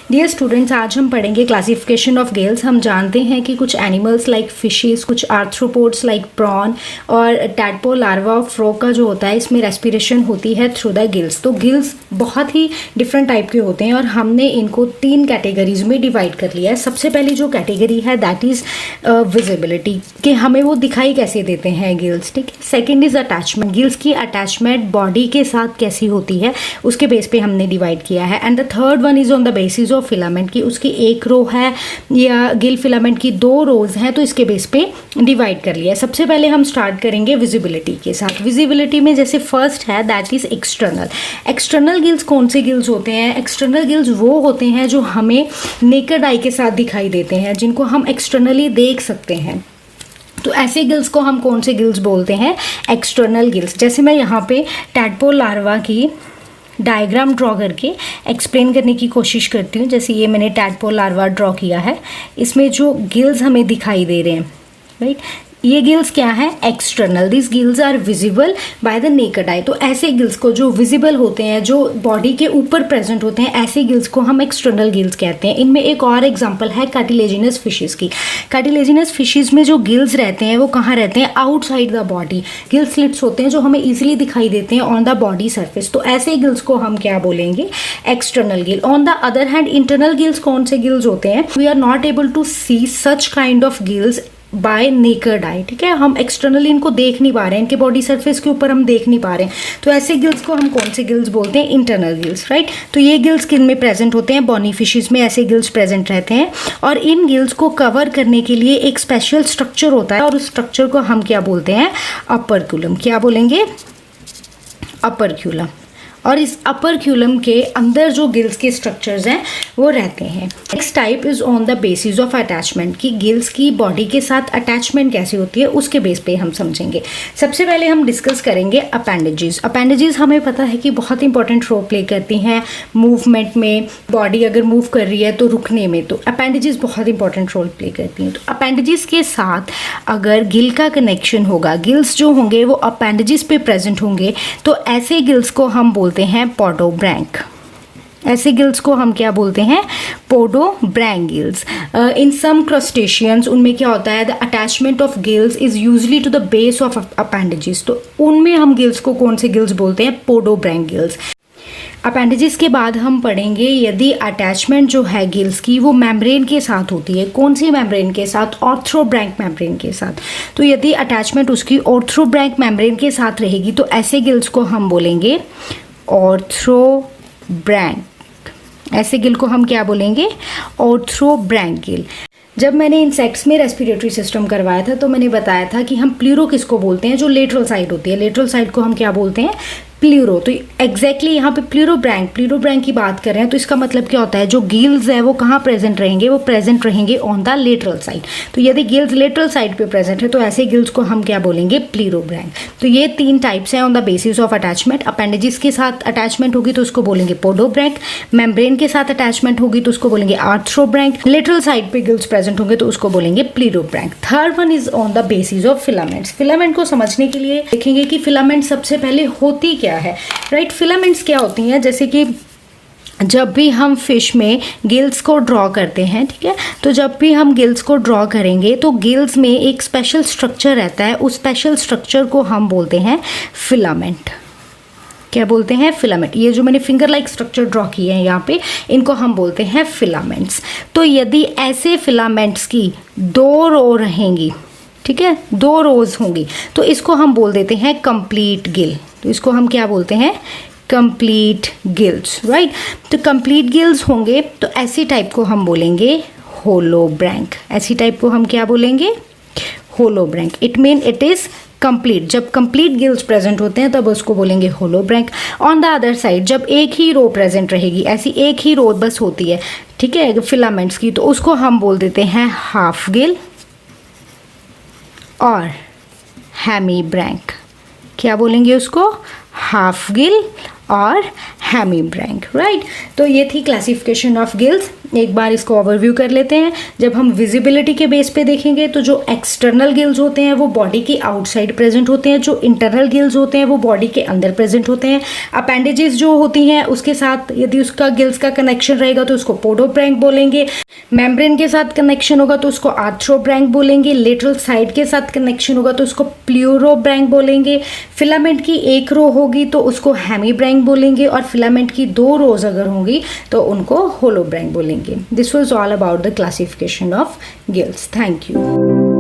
Dear students, आज हम पढ़ेंगे क्लासिफिकेशन ऑफ गिल्स। हम जानते हैं कि कुछ एनिमल्स लाइक फिशेस, कुछ आर्थ्रोपोड्स लाइक प्रॉन और टैडपोल लार्वा ऑफ फ्रॉग का जो होता है इसमें रेस्पिरेशन होती है थ्रू द गिल्स। तो गिल्स बहुत ही डिफरेंट टाइप के होते हैं और हमने इनको 3 कैटेगरीज में डिवाइड कर लिया है। सबसे पहली जो कैटेगरी है दैट इज विजिबिलिटी, कि हमें वो दिखाई कैसे देते हैं गिल्स, ठीक है। सेकेंड इज अटैचमेंट, गिल्स की अटैचमेंट बॉडी के साथ कैसी होती है उसके बेस पे हमने डिवाइड किया है। And the third one is on the basis of filament, की उसकी एक रो है या गिल फिलामेंट की 2 रोज हैं तो इसके बेस पे डिवाइड कर लिया है। सबसे पहले हम स्टार्ट करेंगे विजिबिलिटी के साथ। विजिबिलिटी में जैसे फर्स्ट है that is external. External gills कौन से गिल्स होते हैं? एक्सटर्नल गिल्स वो होते हैं जो हमें नेकेड आई के साथ दिखाई देते हैं, जिनको हम एक्सटर्नली देख सकते हैं। तो ऐसे गिल्स को हम कौन से गिल्स बोलते हैं? External gills. जैसे मैं यहाँ पे टैडपोल लार्वा की डायग्राम ड्रॉ करके एक्सप्लेन करने की कोशिश करती हूँ। जैसे ये मैंने टैडपोल लार्वा ड्रॉ किया है, इसमें जो गिल्स हमें दिखाई दे रहे हैं, राइट, ये गिल्स क्या है? External. This gills are visible by the naked eye. तो ऐसे गिल्स को जो विजिबल होते हैं, जो बॉडी के ऊपर प्रेजेंट होते हैं, ऐसे गिल्स को हम एक्सटर्नल गिल्स कहते हैं। इनमें एक और एग्जांपल है कार्टिलेजिनस फिशेस की। कार्टिलेजिनस फिशेस में जो गिल्स रहते हैं वो कहाँ रहते हैं? Outside the body. Gill slits होते हैं जो हमें इजिली दिखाई देते हैं ऑन द बॉडी सर्फेस। तो ऐसे गिल्स को हम क्या बोलेंगे? External gill. On the other hand internal gills कौन से गिल्स होते हैं? We are not able to see such kind of gills by naked eye, ठीक है। हम एक्सटर्नली इनको देख नहीं पा रहे हैं, इनके बॉडी सरफेस के ऊपर हम देख नहीं पा रहे हैं। तो ऐसे गिल्स को हम कौन से गिल्स बोलते हैं? Internal gills, right. तो ये गिल्स किन में प्रेजेंट होते हैं? बॉनी फिशेस में ऐसे गिल्स प्रेजेंट रहते हैं और इन गिल्स को कवर करने के लिए एक स्पेशल स्ट्रक्चर होता है और उस स्ट्रक्चर को हम क्या बोलते हैं? अपर्क्यूलम। क्या बोलेंगे? अपर्क्यूलम। और इस अपर्क्यूलम के अंदर जो गिल्स के स्ट्रक्चर्स हैं वो रहते हैं। Next type is on the basis of attachment, कि गिल्स की बॉडी के साथ अटैचमेंट कैसे होती है उसके बेस पे हम समझेंगे। सबसे पहले हम डिस्कस करेंगे अपेंडेजेस। अपेंडेजेस हमें पता है कि बहुत इंपॉर्टेंट रोल प्ले करती हैं मूवमेंट में। बॉडी अगर मूव कर रही है तो रुकने में, तो अपेंडेजेस बहुत इंपॉर्टेंट रोल प्ले करती हैं। तो अपेंडेजेस के साथ अगर गिल का कनेक्शन होगा, गिल्स जो होंगे वो अपेंडेजेस पे प्रेजेंट होंगे, तो ऐसे गिल्स को हम बोलते हैं पोडोब्रैंक। ऐसे गिल्स को हम क्या बोलते हैं? पोडोब्रैंक गिल्स। इन सम क्रस्टेशियंस उनमें क्या होता है? The attachment of gills is usually to the base of appendages. तो उनमें हम गिल्स को कौन से गिल्स बोलते हैं? पोडोब्रैंक गिल्स। अपेंडेजेस के बाद हम पढ़ेंगे यदि अटैचमेंट जो है गिल्स की वो मेम्ब्रेन के साथ होती है। कौन सी मेम्ब्रेन के साथ? ऑर्थ्रोब्रैंक मेम्ब्रेन के साथ। तो यदि अटैचमेंट उसकी ऑर्थ्रोब्रैंक मेम्ब्रेन के साथ रहेगी तो ऐसे गिल्स को हम बोलेंगे ऑर्थ्रोब्रैंक। ऐसे गिल को हम क्या बोलेंगे? ऑर्थ्रोब्रैंक गिल। जब मैंने इंसेक्ट्स में रेस्पिरेटरी सिस्टम करवाया था तो मैंने बताया था कि हम प्लूरो किसको बोलते हैं? जो लेटरल साइड होती है, लेटरल साइड को हम क्या बोलते हैं? प्लूरो। तो एग्जैक्टली यहाँ पे प्लूरोब्रैंक की बात कर रहे हैं। तो इसका मतलब क्या होता है? जो गिल्स है वो कहाँ प्रेजेंट रहेंगे? वो प्रेजेंट रहेंगे ऑन द लेटरल साइड। तो यदि गिल्स लेटरल साइड पे प्रेजेंट है तो ऐसे गिल्स को हम क्या बोलेंगे? प्लूरोब्रैंक। तो ये 3 टाइप्स हैं on the basis of attachment. Appendages के साथ अटैचमेंट होगी तो उसको बोलेंगे पोडोब्रैंक। मेम्ब्रेन के साथ अटैचमेंट होगी तो उसको बोलेंगे आर्थ्रोब्रैंक। लेटरल साइड पे गिल्स प्रेजेंट होंगे तो उसको बोलेंगे pleurobranch. Third one is on the basis of filaments. Filament को समझने के लिए देखेंगे कि फिलामेंट सबसे पहले होती क्या है, राइट। फिलामेंट्स क्या होती हैं? जैसे कि जब भी हम फिश में गिल्स को ड्रॉ करते हैं, ठीक है, तो जब भी हम गिल्स को ड्रॉ करेंगे तो गिल्स में एक स्पेशल स्ट्रक्चर रहता है। उस स्पेशल स्ट्रक्चर को हम बोलते हैं फिलामेंट। क्या बोलते हैं? फिलामेंट। ये जो मैंने फिंगर लाइक स्ट्रक्चर ड्रॉ किए हैं यहाँ पे, इनको हम बोलते हैं फिलामेंट्स। तो यदि ऐसे फिलामेंट्स की 2 रो रहेंगी, ठीक है, 2 रोज होंगी, तो इसको हम बोल देते हैं कंप्लीट गिल। तो इसको हम क्या बोलते हैं? Complete gills, right. तो कंप्लीट गिल्स होंगे तो ऐसी टाइप को हम बोलेंगे होलोब्रैंक। ऐसी टाइप को हम क्या बोलेंगे? Holobranch. It mean it is complete. जब कंप्लीट गिल्स प्रेजेंट होते हैं तब उसको बोलेंगे holobranch. On the other side जब एक ही रो प्रेजेंट रहेगी, ऐसी एक ही रो बस होती है, ठीक है, फिलामेंट्स की, तो उसको हम बोल देते हैं हाफ गिल और हेमीब्रैंक। क्या बोलेंगे उसको? हाफ गिल और हेमीब्रैंक, राइट। तो ये थी क्लासिफिकेशन ऑफ गिल्स। एक बार इसको ओवरव्यू कर लेते हैं। जब हम विजिबिलिटी के बेस पे देखेंगे तो जो एक्सटर्नल गिल्स होते हैं वो बॉडी के आउटसाइड प्रेजेंट होते हैं, जो इंटरनल गिल्स होते हैं वो बॉडी के अंदर प्रेजेंट होते हैं। अपेंडेजेस जो होती हैं उसके साथ यदि उसका गिल्स का कनेक्शन रहेगा तो उसको पोडोब्रैंक बोलेंगे। मेम्ब्रेन के साथ कनेक्शन होगा तो उसको आर्थ्रोब्रैंक बोलेंगे। लेटरल साइड के साथ कनेक्शन होगा तो उसको प्लूरोब्रैंक बोलेंगे। फिलामेंट की एक रो होगी तो उसको हेमीब्रैंक बोलेंगे, और फिलामेंट की 2 रोज अगर होंगी तो उनको होलोब्रैंक बोलेंगे। This was all about the classification of gills. Thank you.